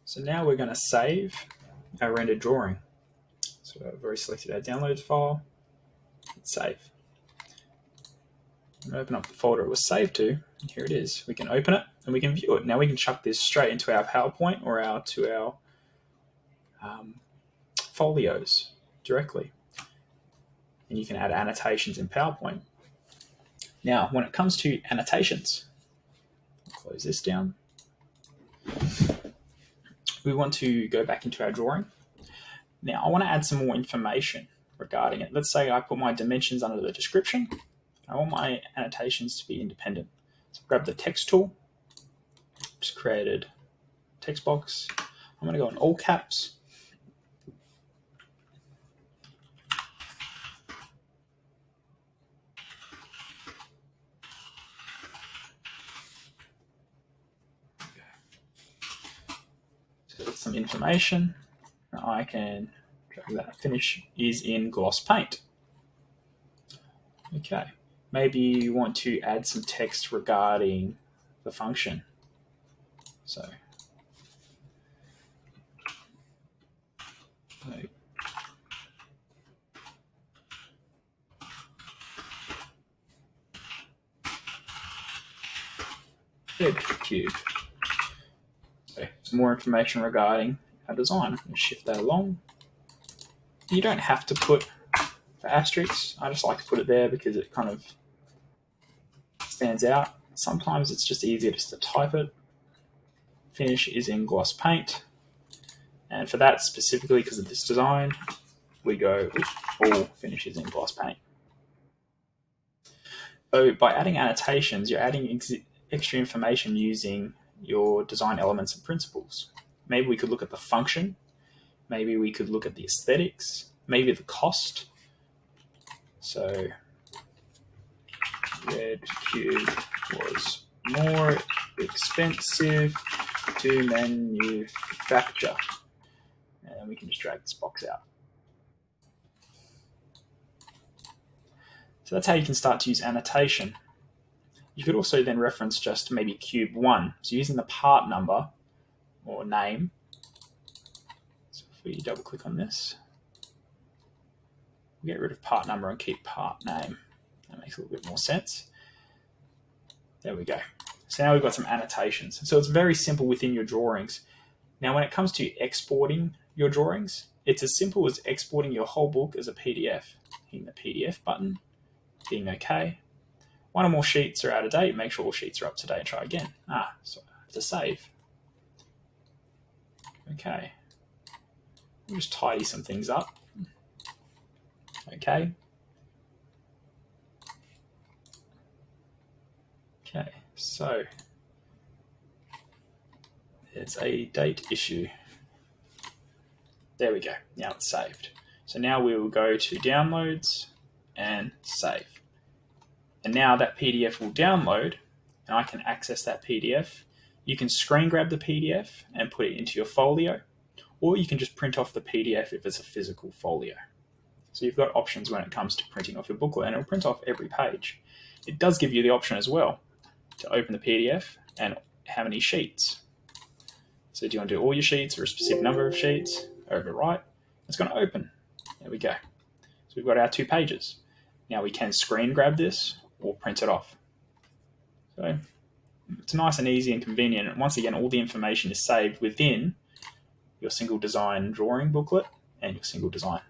So now we're going to save our rendered drawing. So I've already selected our downloads file, hit save. I'm going to open up the folder it was saved to, and here it is. We can open it and we can view it. Now we can chuck this straight into our PowerPoint or to our folios directly. And you can add annotations in PowerPoint. Now, when it comes to annotations, I'll close this down. We want to go back into our drawing. Now, I want to add some more information regarding it. Let's say I put my dimensions under the description. I want my annotations to be independent. So grab the text tool, just created text box. I'm going to go in all caps. So some information. I can drag that. Finish is in gloss paint. Okay. Maybe you want to add some text regarding the function. So, cube. So, some more information regarding our design. Shift that along. You don't have to put the asterisks. I just like to put it there because it kind of stands out. Sometimes it's just easier just to type it. Finish is in gloss paint. And for that specifically, because of this design, we go all finishes in gloss paint. So by adding annotations, you're adding extra information using your design elements and principles. Maybe we could look at the function. Maybe we could look at the aesthetics. Maybe the cost. So red cube was more expensive to manufacture. And we can just drag this box out. So that's how you can start to use annotation. You could also then reference just maybe cube 1. So using the part number or name. So if we double click on this, we'll get rid of part number and keep part name. That makes a little bit more sense. There we go. So now we've got some annotations. So it's very simple within your drawings. Now when it comes to exporting your drawings, it's as simple as exporting your whole book as a PDF. Hitting the PDF button, hitting OK. One or more sheets are out of date. Make sure all sheets are up to date. Try again. So I have to save. Okay. We'll just tidy some things up. Okay. Okay, so there's a date issue. There we go. Now it's saved. So now we will go to downloads and save. And now that PDF will download and I can access that PDF. You can screen grab the PDF and put it into your folio, or you can just print off the PDF if it's a physical folio. So you've got options when it comes to printing off your booklet, and it'll print off every page. It does give you the option as well to open the PDF and how many sheets. So do you want to do all your sheets or a specific number of sheets? Overwrite. It's going to open. There we go. So we've got our 2 pages. Now we can screen grab this or print it off. So it's nice and easy and convenient. And once again, all the information is saved within your single design drawing booklet and your single design.